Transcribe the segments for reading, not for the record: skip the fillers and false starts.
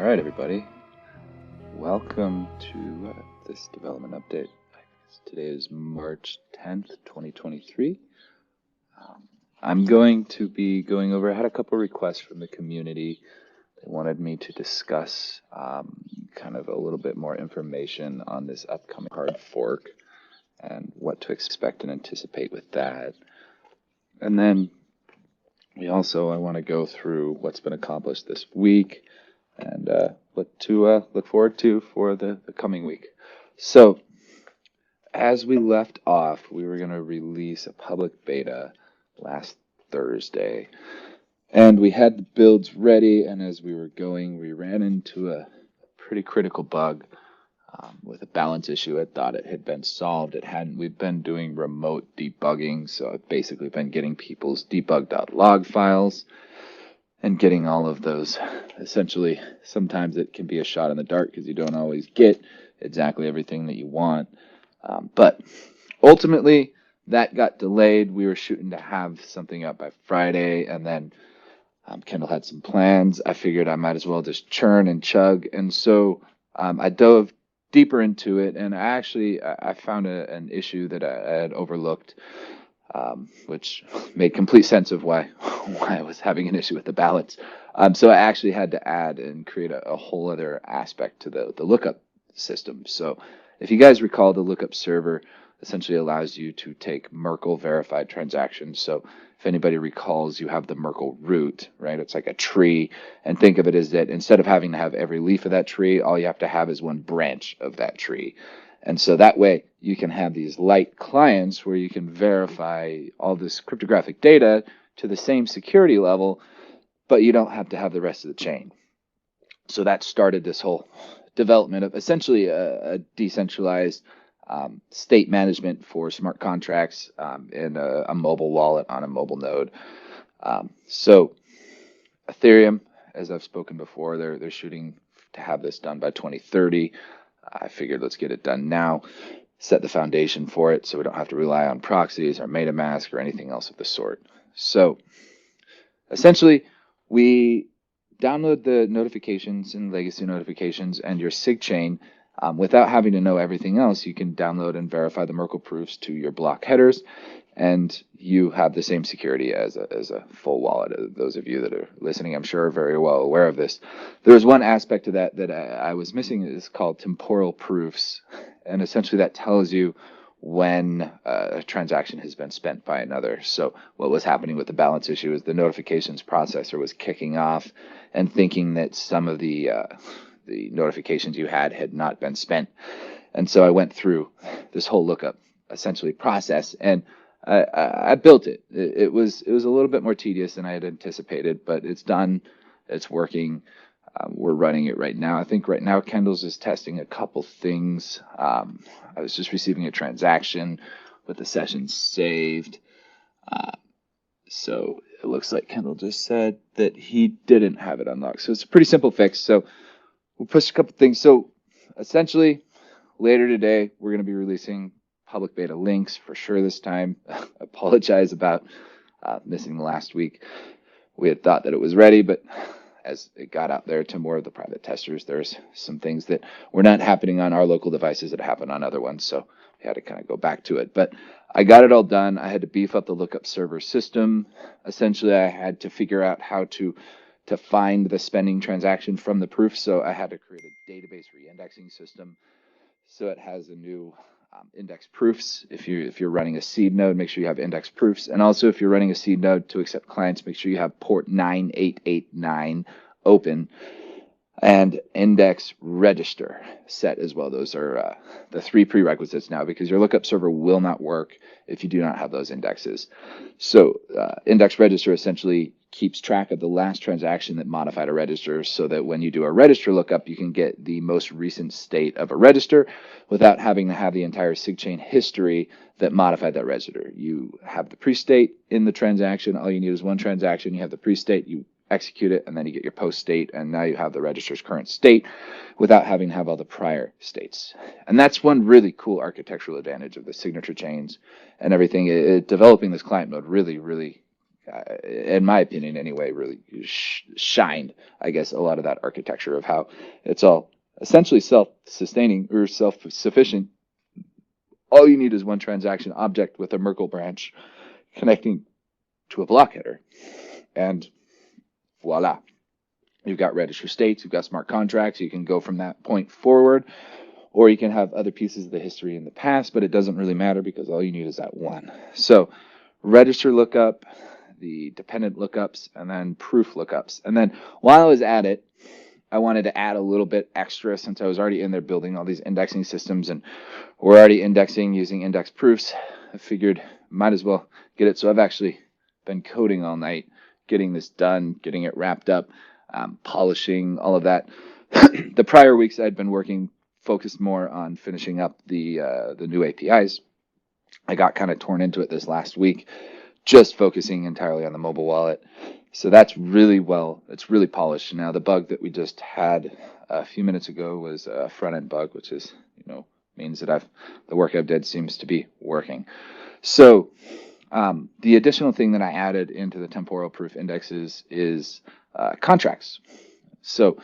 All right, everybody. Welcome to this development update. Today is March 10th, 2023. I'm going to be going over, I had a couple requests from the community. They wanted me to discuss kind of a little bit more information on this upcoming hard fork and what to expect and anticipate with that. And then I want to go through what's been accomplished this week and what to look forward to for the coming week. So, as we left off, we were going to release a public beta last Thursday, and we had the builds ready, and as we were going, we ran into a pretty critical bug with a balance issue. I thought it had been solved. It hadn't. We've been doing remote debugging, so I've basically been getting people's debug.log files and getting all of those. Essentially, sometimes it can be a shot in the dark because you don't always get exactly everything that you want. But ultimately, that got delayed. We were shooting to have something up by Friday, and then Kendall had some plans. I figured I might as well just churn and chug, and so I dove deeper into it, and I found an issue that I had overlooked, which made complete sense of why I was having an issue with the balance. So I actually had to add and create a whole other aspect to the lookup system. So if you guys recall, the lookup server essentially allows you to take Merkle verified transactions. So if anybody recalls, you have the Merkle root, right? It's like a tree. And think of it as that instead of having to have every leaf of that tree, all you have to have is one branch of that tree. And so that way you can have these light clients where you can verify all this cryptographic data to the same security level, but you don't have to have the rest of the chain. So that started this whole development of essentially a decentralized state management for smart contracts in a mobile wallet on a mobile node. So Ethereum, as I've spoken before, they're shooting to have this done by 2030. I figured let's get it done now, set the foundation for it so we don't have to rely on proxies or MetaMask or anything else of the sort. So essentially, we download the notifications and legacy notifications and your SIG chain. Without having to know everything else, you can download and verify the Merkle proofs to your block headers, and you have the same security as a full wallet. Those of you that are listening, I'm sure, are very well aware of this. There's one aspect to that I was missing. It's called temporal proofs, and essentially that tells you when a transaction has been spent by another. So what was happening with the balance issue is the notifications processor was kicking off and thinking that some of the notifications you had not been spent. And so I went through this whole lookup essentially process, and I built it. It was a little bit more tedious than I had anticipated, but it's done. It's working. We're running it right now. I think right now Kendall's is testing a couple things. I was just receiving a transaction with the session saved. So it looks like Kendall just said that he didn't have it unlocked. So it's a pretty simple fix. So we'll push a couple things. So essentially, later today, we're going to be releasing public beta links for sure this time. I apologize about missing the last week. We had thought that it was ready, but as it got out there to more of the private testers, there's some things that were not happening on our local devices that happened on other ones. So we had to kind of go back to it. But I got it all done. I had to beef up the lookup server system. Essentially, I had to figure out how to find the spending transaction from the proof. So I had to create a database reindexing system. So it has a new index proofs. If you're running a seed node, make sure you have index proofs. And also if you're running a seed node to accept clients, make sure you have port 9889 open and index register set as well. Those are the three prerequisites now, because your lookup server will not work if you do not have those indexes. So index register essentially keeps track of the last transaction that modified a register, so that when you do a register lookup, you can get the most recent state of a register without having to have the entire SIG chain history that modified that register. You have the pre-state in the transaction. All you need is one transaction. You have the pre-state. You execute it, and then you get your post state, and now you have the register's current state without having to have all the prior states. And that's one really cool architectural advantage of the signature chains and everything. Developing this client mode really in my opinion anyway, really shined, I guess, a lot of that architecture of how it's all essentially self-sustaining or self-sufficient. All you need is one transaction object with a Merkle branch connecting to a block header. And voila, you've got register states, you've got smart contracts, you can go from that point forward, or you can have other pieces of the history in the past, but it doesn't really matter because all you need is that one. So register lookup, the dependent lookups, and then proof lookups. And then while I was at it, I wanted to add a little bit extra since I was already in there building all these indexing systems and we're already indexing using index proofs. I figured might as well get it. So I've actually been coding all night, getting this done, getting it wrapped up, polishing all of that. The prior weeks I'd been working, focused more on finishing up the new APIs. I got kind of torn into it this last week, just focusing entirely on the mobile wallet. So that's really it's really polished. Now, the bug that we just had a few minutes ago was a front-end bug, which is, means that the work I've did seems to be working. So the additional thing that I added into the temporal proof indexes is contracts. So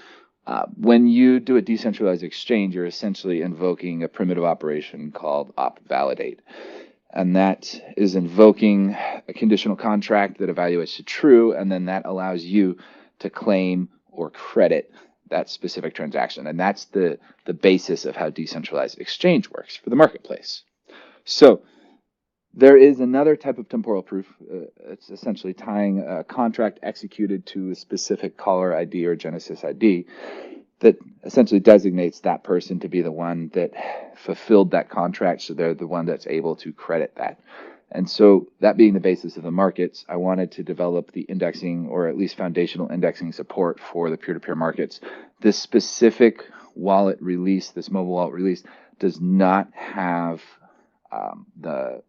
when you do a decentralized exchange, you're essentially invoking a primitive operation called op-validate. And that is invoking a conditional contract that evaluates to true, and then that allows you to claim or credit that specific transaction. And that's the basis of how decentralized exchange works for the marketplace. So there is another type of temporal proof. It's essentially tying a contract executed to a specific caller ID or Genesis ID that essentially designates that person to be the one that fulfilled that contract, so they're the one that's able to credit that. And so that being the basis of the markets, I wanted to develop the indexing, or at least foundational indexing support for the peer-to-peer markets. This specific wallet release, this mobile wallet release, does not have the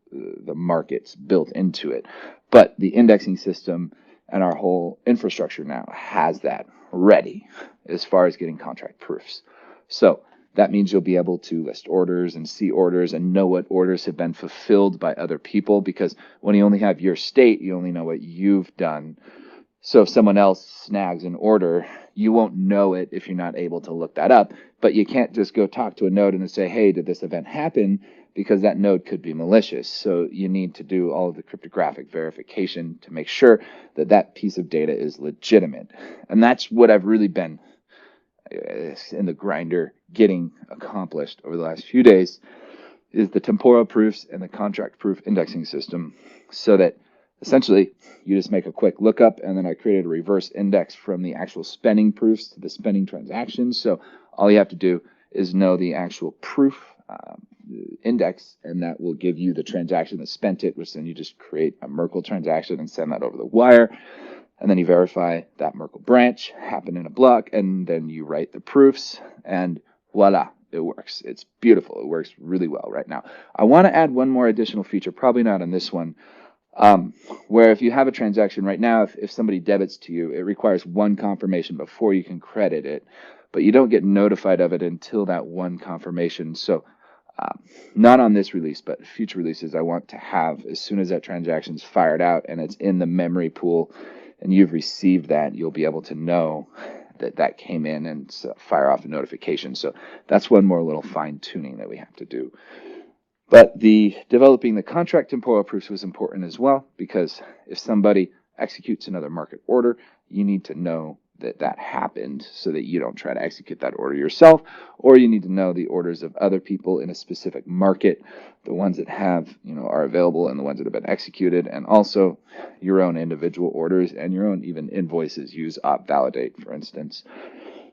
markets built into it, but the indexing system and our whole infrastructure now has that ready as far as getting contract proofs. So that means you'll be able to list orders and see orders and know what orders have been fulfilled by other people, because when you only have your state, you only know what you've done. So if someone else snags an order, you won't know it if you're not able to look that up, but you can't just go talk to a node and say, hey, did this event happen? Because that node could be malicious. So you need to do all of the cryptographic verification to make sure that that piece of data is legitimate. And that's what I've really been in the grinder getting accomplished over the last few days, is the temporal proofs and the contract proof indexing system, so that essentially you just make a quick lookup, and then I created a reverse index from the actual spending proofs to the spending transactions. So all you have to do is know the actual proof index, and that will give you the transaction that spent it, which then you just create a Merkle transaction and send that over the wire. And then you verify that Merkle branch happened in a block, and then you write the proofs, and voila, it works. It's beautiful. It works really well right now. I want to add one more additional feature, probably not on this one, where if you have a transaction right now, if somebody debits to you, it requires one confirmation before you can credit it, but you don't get notified of it until that one confirmation. So not on this release, but future releases, I want to have, as soon as that transaction's fired out and it's in the memory pool and you've received that, you'll be able to know that that came in and fire off a notification. So that's one more little fine tuning that we have to do. But developing the contract temporal proofs was important as well, because if somebody executes another market order, you need to know that that happened so that you don't try to execute that order yourself, or you need to know the orders of other people in a specific market, the ones that are available and the ones that have been executed, and also your own individual orders and your own even invoices. Use op-validate, for instance.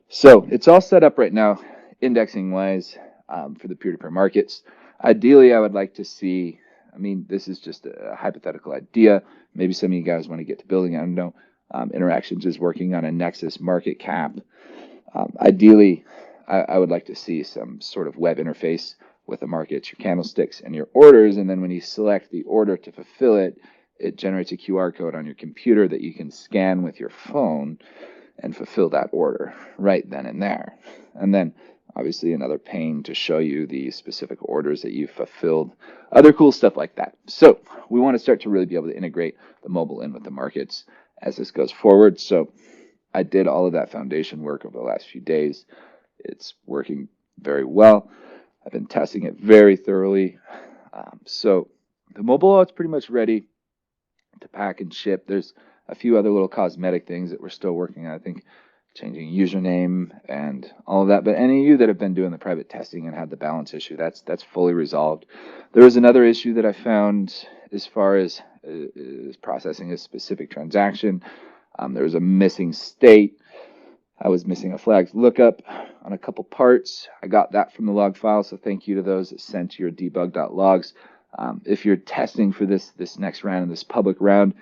So it's all set up right now, indexing wise, for the peer-to-peer markets. Ideally, I would like to see, this is just a hypothetical idea. Maybe some of you guys want to get to building, I don't know. Interactions is working on a Nexus market cap. Ideally, I would like to see some sort of web interface with the markets, your candlesticks, and your orders. And then when you select the order to fulfill it, it generates a QR code on your computer that you can scan with your phone and fulfill that order right then and there. And then obviously another pane to show you the specific orders that you've fulfilled, other cool stuff like that. So we want to start to really be able to integrate the mobile in with the markets as this goes forward. So I did all of that foundation work over the last few days. It's working very well. I've been testing it very thoroughly. So the mobile wallet's pretty much ready to pack and ship. There's a few other little cosmetic things that we're still working on. I think changing username and all of that. But any of you that have been doing the private testing and had the balance issue, that's fully resolved. There was another issue that I found as far as processing a specific transaction. There was a missing state. I was missing a flags lookup on a couple parts. I got that from the log file, so thank you to those that sent your debug.logs. If you're testing for this next round, this public round,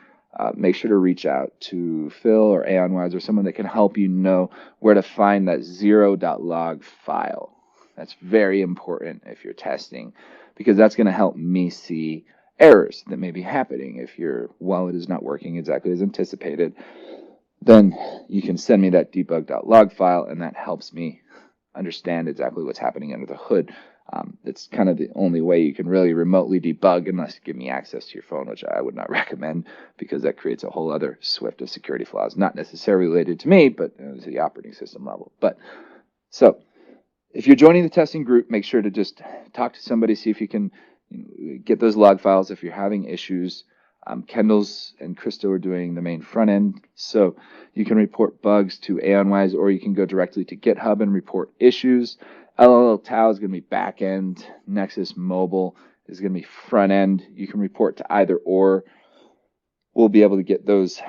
make sure to reach out to Phil or AonWise or someone that can help you know where to find that 0.log file. That's very important if you're testing, because that's going to help me see errors that may be happening. If your wallet is not working exactly as anticipated, then you can send me that debug.log file, and that helps me understand exactly what's happening under the hood. It's kind of the only way you can really remotely debug, unless you give me access to your phone, which I would not recommend, because that creates a whole other swift of security flaws, not necessarily related to me, but to the operating system level. But so if you're joining the testing group, make sure to just talk to somebody, see if you can get those log files. If you're having issues, Kendall's and Christo are doing the main front end, so you can report bugs to AonWise, or you can go directly to GitHub and report issues. LLL Tau is going to be back end. Nexus Mobile is going to be front end. You can report to either or. We'll be able to get those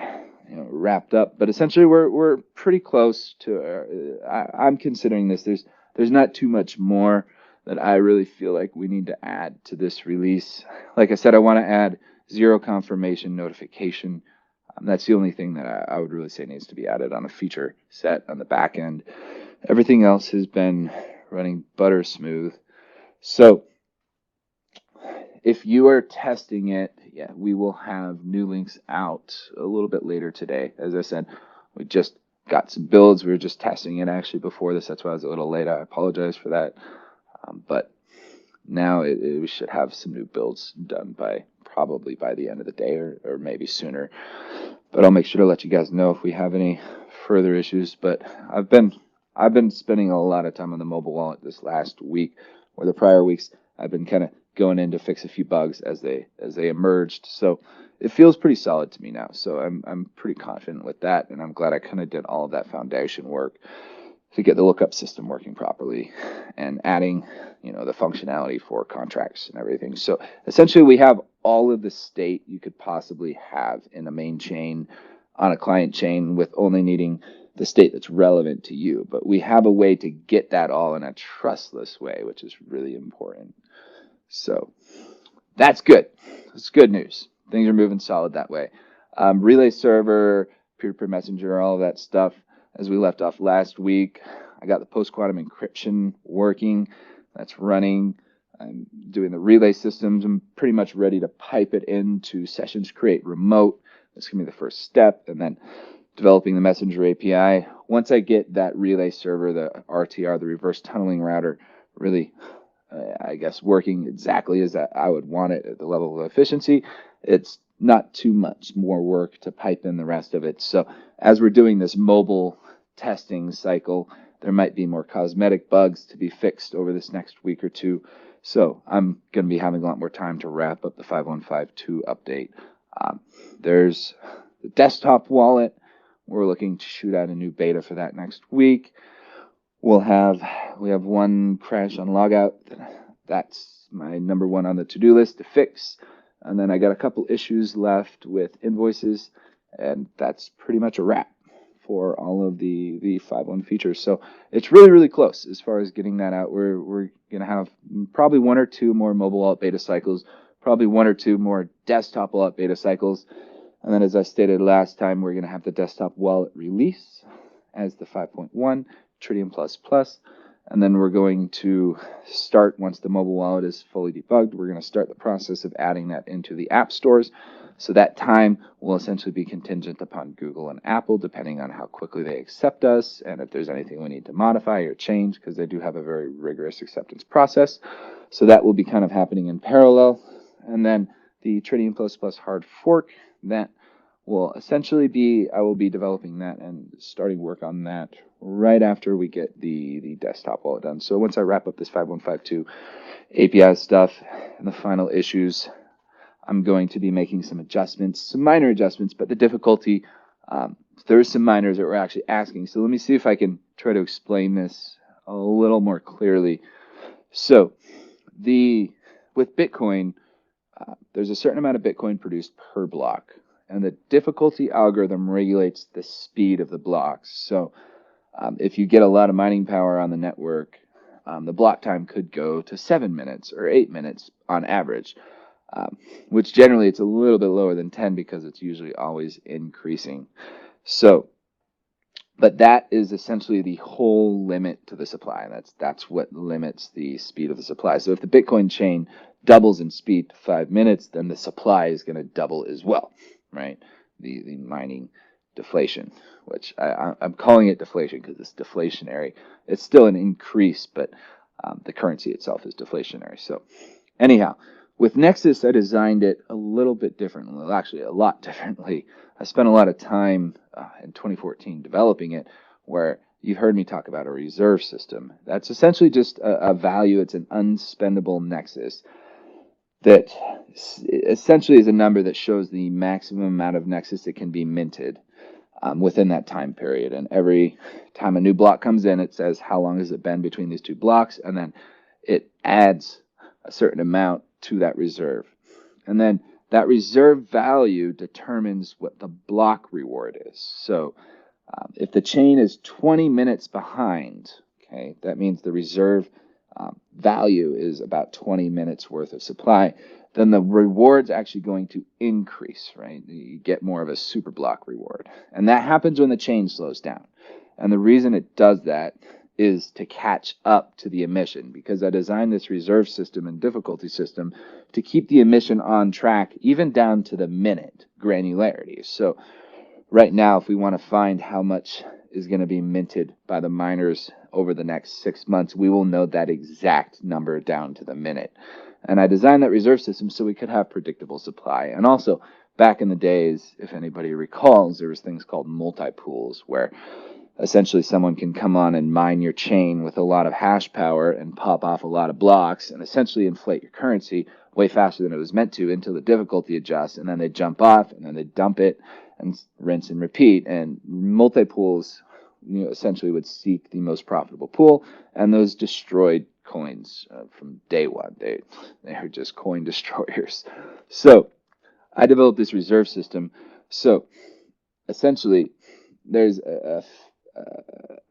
wrapped up, but essentially we're pretty close to. I'm considering this. There's not too much more that I really feel like we need to add to this release. Like I said, I want to add zero confirmation notification. That's the only thing that I would really say needs to be added on a feature set on the back end. Everything else has been running butter smooth. So if you are testing it, yeah, we will have new links out a little bit later today. As I said, we just got some builds. We were just testing it actually before this. That's why I was a little late. I apologize for that. But now we should have some new builds done probably by the end of the day, or maybe sooner. But I'll make sure to let you guys know if we have any further issues. But I've been spending a lot of time on the mobile wallet this last week, or the prior weeks. I've been kind of going in to fix a few bugs as they emerged. So it feels pretty solid to me now. So I'm pretty confident with that, and I'm glad I kind of did all of that foundation work to get the lookup system working properly and adding, the functionality for contracts and everything. So essentially we have all of the state you could possibly have in a main chain on a client chain, with only needing the state that's relevant to you. But we have a way to get that all in a trustless way, which is really important. So that's good. It's good news. Things are moving solid that way. Relay server, peer-to-peer messenger, all of that stuff. As we left off last week, I got the post-quantum encryption working. That's running. I'm doing the relay systems. I'm pretty much ready to pipe it into Sessions Create Remote. That's going to be the first step. And then developing the Messenger API. Once I get that relay server, the RTR, the reverse tunneling router, really, I guess, working exactly as I would want it at the level of efficiency, it's not too much more work to pipe in the rest of it. So as we're doing this mobile testing cycle, there might be more cosmetic bugs to be fixed over this next week or two. So I'm going to be having a lot more time to wrap up the 5.1.5.2 update. There's the desktop wallet. We're looking to shoot out a new beta for that next week. We have one crash on logout. That's my number one on the to-do list to fix. And then I got a couple issues left with invoices, and that's pretty much a wrap for all of the 5.1 features. So it's really, really close as far as getting that out. We're going to have probably one or two more mobile wallet beta cycles, probably one or two more desktop wallet beta cycles. And then, as I stated last time, we're going to have the desktop wallet release as the 5.1 Tritium++. And then we're going to start, once the mobile wallet is fully debugged, we're going to start the process of adding that into the app stores. So that time will essentially be contingent upon Google and Apple, depending on how quickly they accept us and if there's anything we need to modify or change, because they do have a very rigorous acceptance process. So that will be kind of happening in parallel. And then the Tritium++ hard fork, that will essentially be, I will be developing that and starting work on that right after we get the desktop wallet done. So once I wrap up this 5152 API stuff and the final issues, I'm going to be making some adjustments, some minor adjustments, but the difficulty, there's some minors that we're actually asking. So let me see if I can try to explain this a little more clearly. So with Bitcoin, there's a certain amount of Bitcoin produced per block, and the difficulty algorithm regulates the speed of the blocks. So if you get a lot of mining power on the network, the block time could go to 7 minutes or 8 minutes on average, which generally it's a little bit lower than 10 because it's usually always increasing. So, but that is essentially the whole limit to the supply. That's what limits the speed of the supply. So if the Bitcoin chain doubles in speed to 5 minutes, then the supply is going to double as well, right? The mining deflation, which I'm calling it deflation because it's deflationary. It's still an increase, but the currency itself is deflationary. So anyhow, with Nexus, I designed it a little bit differently, well, actually a lot differently. I spent a lot of time in 2014 developing it, where you've heard me talk about a reserve system. That's essentially just a value. It's an unspendable Nexus that essentially is a number that shows the maximum amount of Nexus that can be minted within that time period. And every time a new block comes in, it says how long has it been between these two blocks, and then it adds a certain amount to that reserve. And then that reserve value determines what the block reward is. So if the chain is 20 minutes behind, okay, that means the reserve value is about 20 minutes worth of supply, then the reward's actually going to increase, right? You get more of a super block reward. And that happens when the chain slows down. And the reason it does that is to catch up to the emission, because I designed this reserve system and difficulty system to keep the emission on track, even down to the minute granularity. So right now, if we want to find how much is going to be minted by the miners over the next 6 months, we will know that exact number down to the minute. And I designed that reserve system so we could have predictable supply. And also, back in the days, if anybody recalls, there was things called multi-pools, where essentially someone can come on and mine your chain with a lot of hash power and pop off a lot of blocks and essentially inflate your currency way faster than it was meant to until the difficulty adjusts, and then they jump off and then they dump it and rinse and repeat. And multi-pools, essentially would seek the most profitable pool, and those destroyed coins from day one. They are just coin destroyers. So I developed this reserve system. So essentially, there's a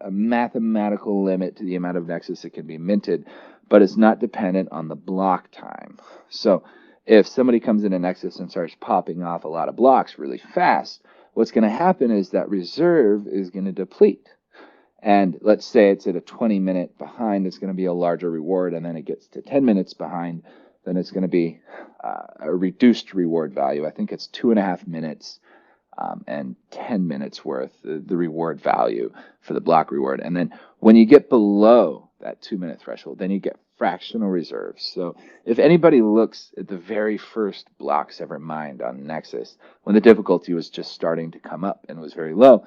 mathematical limit to the amount of Nexus that can be minted, but it's not dependent on the block time. So if somebody comes in a Nexus and starts popping off a lot of blocks really fast, what's going to happen is that reserve is going to deplete. And let's say it's at a 20-minute behind, it's going to be a larger reward, and then it gets to 10 minutes behind, then it's going to be a reduced reward value. I think it's 2.5 minutes and 10 minutes worth, the reward value for the block reward. And then when you get below that 2-minute threshold, then you get fractional reserves. So if anybody looks at the very first blocks ever mined on Nexus, when the difficulty was just starting to come up and was very low,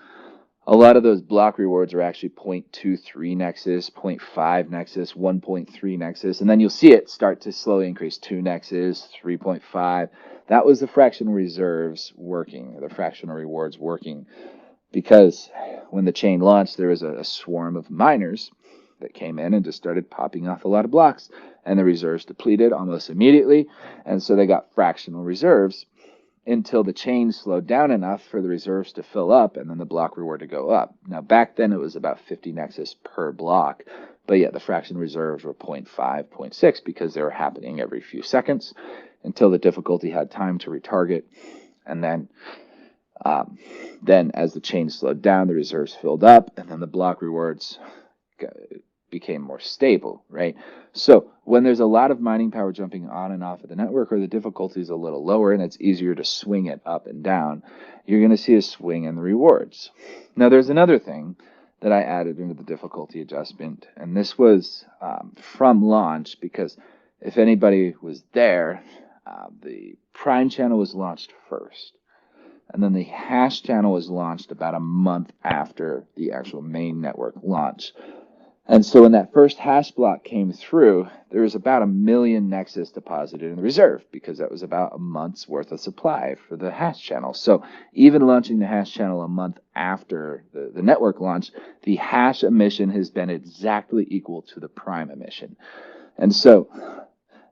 a lot of those block rewards are actually 0.23 Nexus, 0.5 Nexus, 1.3 Nexus, and then you'll see it start to slowly increase 2 Nexus, 3.5. That was the fractional reserves working, the fractional rewards working, because when the chain launched, there was a swarm of miners that came in and just started popping off a lot of blocks, and the reserves depleted almost immediately, and so they got fractional reserves until the chain slowed down enough for the reserves to fill up and then the block reward to go up. Now, back then it was about 50 Nexus per block, but yeah, the fraction reserves were 0.5, 0.6 because they were happening every few seconds until the difficulty had time to retarget. And then as the chain slowed down, the reserves filled up, and then the block rewards became more stable, right? So when there's a lot of mining power jumping on and off of the network, or the difficulty is a little lower and it's easier to swing it up and down, you're going to see a swing in the rewards. Now, there's another thing that I added into the difficulty adjustment, and this was from launch, because if anybody was there, the Prime channel was launched first. And then the hash channel was launched about a month after the actual main network launch. And so when that first hash block came through, there was about 1 million Nexus deposited in the reserve, because that was about a month's worth of supply for the hash channel. So even launching the hash channel a month after the network launch, the hash emission has been exactly equal to the Prime emission. And so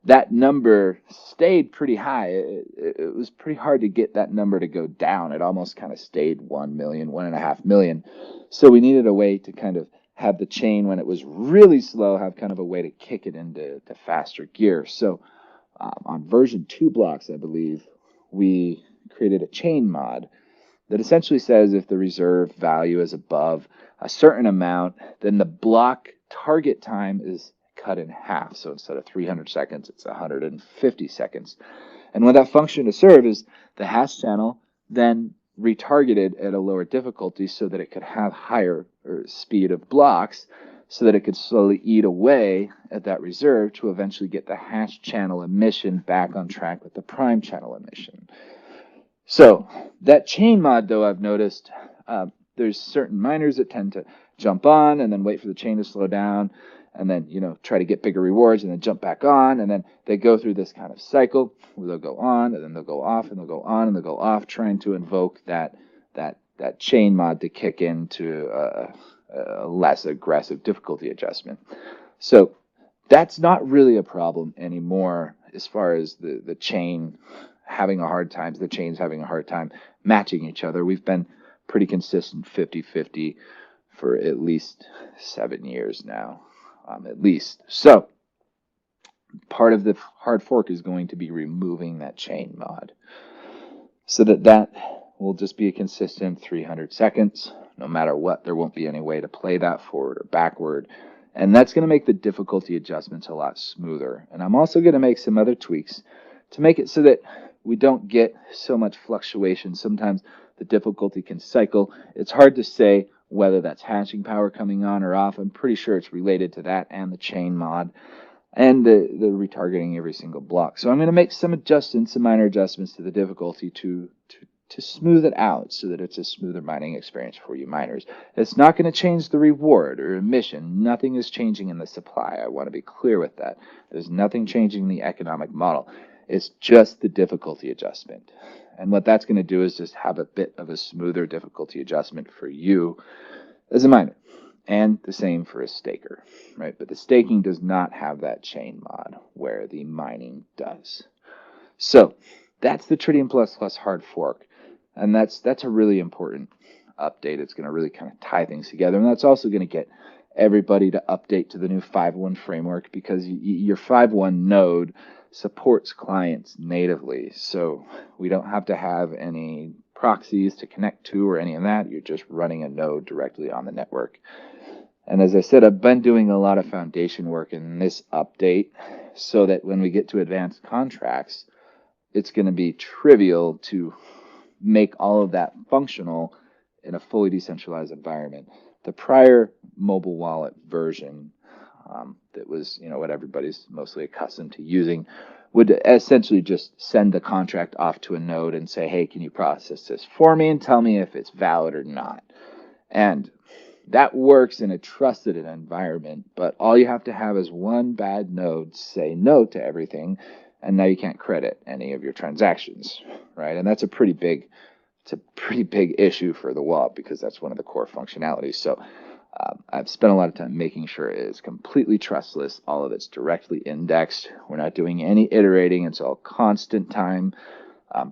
that number stayed pretty high. It was pretty hard to get that number to go down. It almost kind of stayed 1 million, 1.5 million. So we needed a way to kind of have the chain, when it was really slow, have kind of a way to kick it into faster gear. So on version 2 blocks, I believe, we created a chain mod that essentially says if the reserve value is above a certain amount, then the block target time is cut in half. So instead of 300 seconds, it's 150 seconds. And what that function to serve is the hash channel then retargeted at a lower difficulty so that it could have higher speed of blocks, so that it could slowly eat away at that reserve to eventually get the hash channel emission back on track with the Prime channel emission. So that chain mod, though, I've noticed there's certain miners that tend to jump on and then wait for the chain to slow down, and then, try to get bigger rewards and then jump back on. And then they go through this kind of cycle where they'll go on and then they'll go off and they'll go on and they'll go off, trying to invoke that chain mod to kick into a less aggressive difficulty adjustment. So that's not really a problem anymore as far as the chain having a hard time, the chains having a hard time matching each other. We've been pretty consistent 50-50 for at least 7 years now. At least. So part of the hard fork is going to be removing that chain mod, so that will just be a consistent 300 seconds. No matter what, there won't be any way to play that forward or backward. And that's going to make the difficulty adjustments a lot smoother. And I'm also going to make some other tweaks to make it so that we don't get so much fluctuation. Sometimes the difficulty can cycle. It's hard to say whether that's hashing power coming on or off. I'm pretty sure it's related to that and the chain mod and the retargeting every single block. So I'm going to make some adjustments, some minor adjustments to the difficulty to smooth it out so that it's a smoother mining experience for you miners. It's not going to change the reward or emission. Nothing is changing in the supply. I want to be clear with that. There's nothing changing in the economic model. It's just the difficulty adjustment. And what that's going to do is just have a bit of a smoother difficulty adjustment for you as a miner. And the same for a staker, right? But the staking does not have that chain mod where the mining does. So that's the Tritium Plus hard fork. And that's a really important update. It's going to really kind of tie things together. And that's also going to get everybody to update to the new 5.1 framework, because your 5.1 node supports clients natively. So we don't have to have any proxies to connect to or any of that. You're just running a node directly on the network. And as I said, I've been doing a lot of foundation work in this update so that when we get to advanced contracts, it's going to be trivial to make all of that functional in a fully decentralized environment. The prior mobile wallet version that was, what everybody's mostly accustomed to using would essentially just send the contract off to a node and say, hey, can you process this for me and tell me if it's valid or not? And that works in a trusted environment, but all you have to have is one bad node say no to everything, and now you can't credit any of your transactions, right? And that's a pretty big issue for the wallet, because that's one of the core functionalities. So I've spent a lot of time making sure it is completely trustless. All of it's directly indexed. We're not doing any iterating. It's all constant time.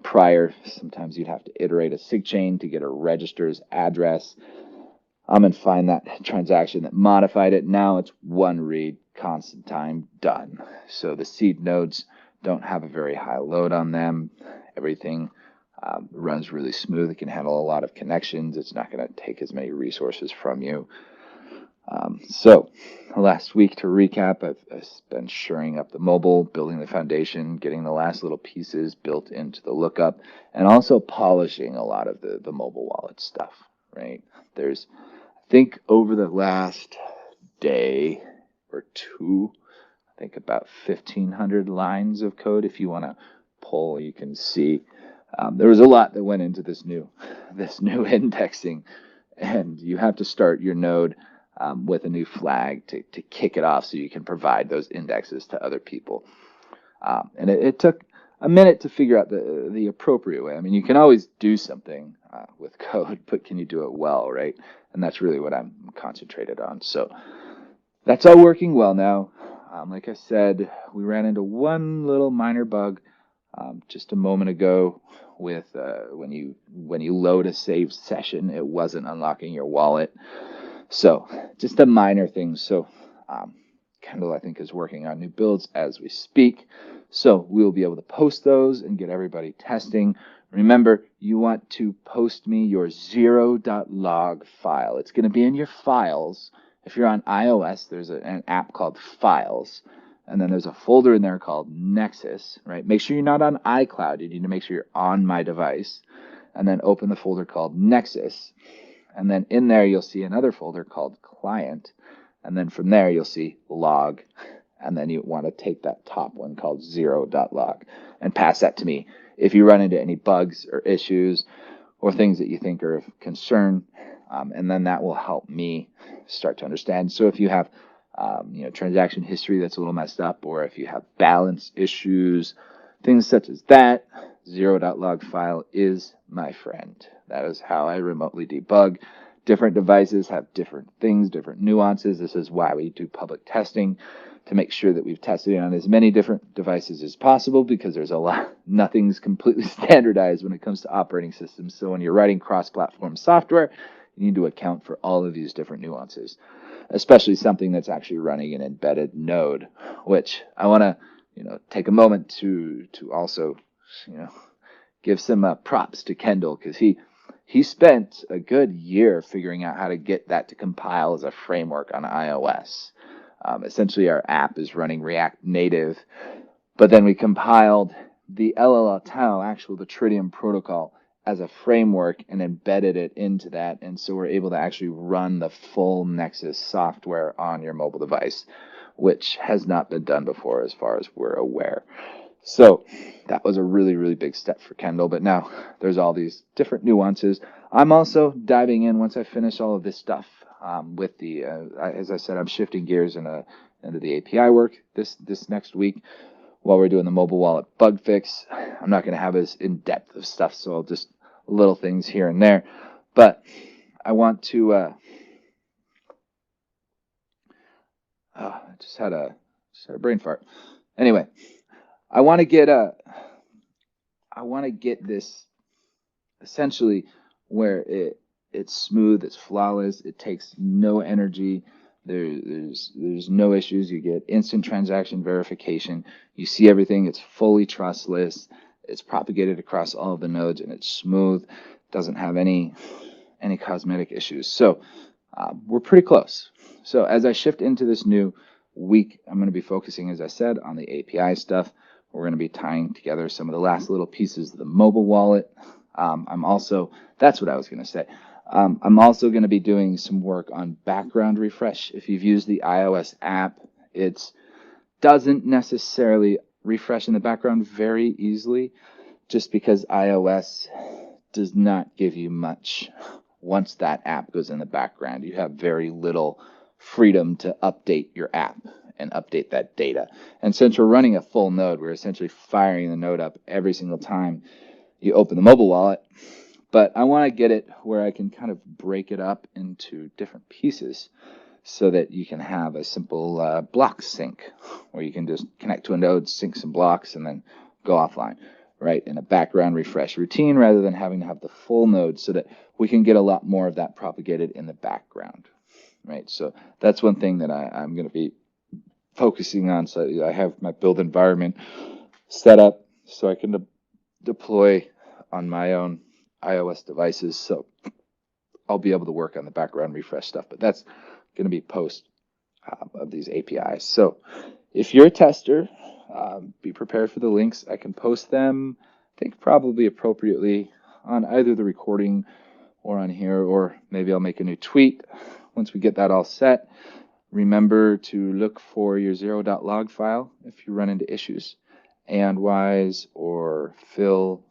Prior, sometimes you'd have to iterate a sig chain to get a register's address and find that transaction that modified it. Now it's one read, constant time, done. So the seed nodes don't have a very high load on them. Everything runs really smooth. It can handle a lot of connections. It's not going to take as many resources from you. So last week, to recap, I've been shoring up the mobile, building the foundation, getting the last little pieces built into the lookup, and also polishing a lot of the mobile wallet stuff, right? There's, I think over the last day or two, I think about 1,500 lines of code. If you want to pull, you can see there was a lot that went into this new indexing, and you have to start your node with a new flag to kick it off so you can provide those indexes to other people. And it took a minute to figure out the appropriate way. I mean, you can always do something with code, but can you do it well, right? And that's really what I'm concentrated on. So that's all working well now. Like I said, we ran into one little minor bug just a moment ago with when you load a saved session, it wasn't unlocking your wallet. So just a minor thing. So Kendall, I think, is working on new builds as we speak. So we will be able to post those and get everybody testing. Remember, you want to post me your 0.log file. It's going to be in your files. If you're on iOS, there's an app called Files, and then there's a folder in there called Nexus, right? Make sure you're not on iCloud. You need to make sure you're on my device, and then open the folder called Nexus, and then in there you'll see another folder called Client, and then from there you'll see Log, and then you want to take that top one called 0.log and pass that to me if you run into any bugs or issues or things that you think are of concern. And then that will help me start to understand. So if you have transaction history that's a little messed up, or if you have balance issues, things such as that, 0.log file is my friend. That is how I remotely debug. Different devices have different things, different nuances. This is why we do public testing, to make sure that we've tested it on as many different devices as possible, because there's a lot, nothing's completely standardized when it comes to operating systems. So when you're writing cross-platform software, you need to account for all of these different nuances, especially something that's actually running an embedded node, which I want to, take a moment to also, give some props to Kendall, because he spent a good year figuring out how to get that to compile as a framework on iOS. Essentially, our app is running React Native, but then we compiled the LLTAO, the Tritium protocol, as a framework and embedded it into that. And so we're able to actually run the full Nexus software on your mobile device, which has not been done before as far as we're aware. So that was a really, really big step for Kendall. But now there's all these different nuances. I'm also diving in once I finish all of this stuff with the, as I said, I'm shifting gears into the API work this next week while we're doing the mobile wallet bug fix. I'm not going to have as in-depth of stuff, so I'll just little things here and there. But I want to, I just had a brain fart. Anyway, I want to get this essentially where it's smooth, it's flawless, it takes no energy. There's no issues. You get instant transaction verification. You see everything. It's fully trustless. It's propagated across all of the nodes, and it's smooth. Doesn't have any cosmetic issues. So we're pretty close. So as I shift into this new week, I'm going to be focusing, as I said, on the API stuff. We're going to be tying together some of the last little pieces of the mobile wallet. That's what I was going to say. I'm also going to be doing some work on background refresh. If you've used the iOS app, it doesn't necessarily refresh in the background very easily, just because iOS does not give you much. Once that app goes in the background, you have very little freedom to update your app and update that data. And since we're running a full node, we're essentially firing the node up every single time you open the mobile wallet. But I want to get it where I can kind of break it up into different pieces so that you can have a simple block sync where you can just connect to a node, sync some blocks, and then go offline, right, in a background refresh routine rather than having to have the full node, so that we can get a lot more of that propagated in the background, right? So that's one thing that I'm going to be focusing on. So I have my build environment set up so I can deploy on my own iOS devices, so I'll be able to work on the background refresh stuff. But that's going to be posts of these APIs. So if you're a tester, be prepared for the links. I can post them, I think probably appropriately on either the recording or on here, or maybe I'll make a new tweet once we get that all set. Remember to look for your 0.log file if you run into issues. AndWise or Phil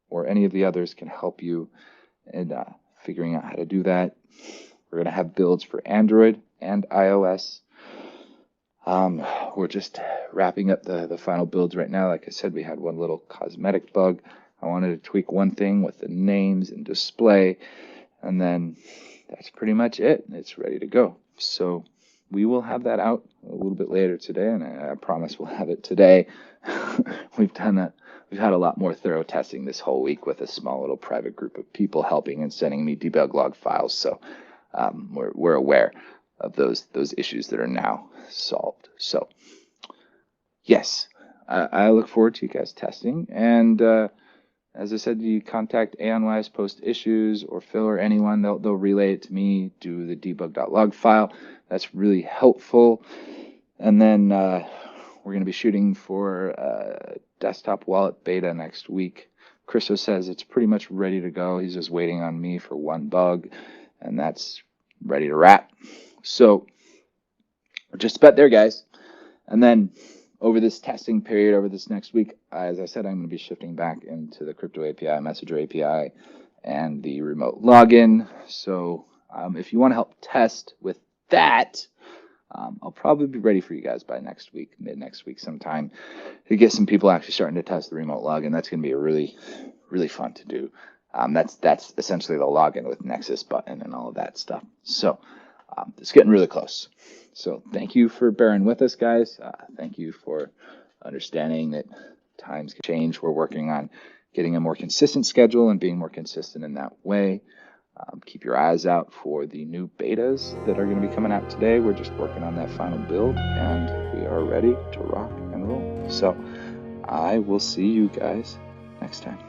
or any of the others can help you in figuring out how to do that. We're going to have builds for Android and iOS. We're just wrapping up the final builds right now. Like I said, we had one little cosmetic bug. I wanted to tweak one thing with the names and display, and then that's pretty much it. It's ready to go. So we will have that out a little bit later today, and I promise we'll have it today. We've had a lot more thorough testing this whole week with a small little private group of people helping and sending me debug log files. So we're aware of those issues that are now solved. So yes, I look forward to you guys testing. And as I said, you contact AonWise, post issues, or Phil or anyone, they'll relay it to me, do the debug.log file. That's really helpful. And then we're going to be shooting for desktop wallet beta next week. Chriso says it's pretty much ready to go. He's just waiting on me for one bug, and that's ready to wrap. So we're just about there, guys. And then over this testing period, over this next week, as I said, I'm going to be shifting back into the Crypto API, Messenger API, and the remote login. So if you want to help test with that, I'll probably be ready for you guys by next week, mid next week sometime, to get some people actually starting to test the remote login. That's going to be a really, really fun to do. That's essentially the login with Nexus button and all of that stuff. So it's getting really close. So thank you for bearing with us, guys. Thank you for understanding that times can change. We're working on getting a more consistent schedule and being more consistent in that way. Keep your eyes out for the new betas that are going to be coming out today. We're just working on that final build, and we are ready to rock and roll. So I will see you guys next time.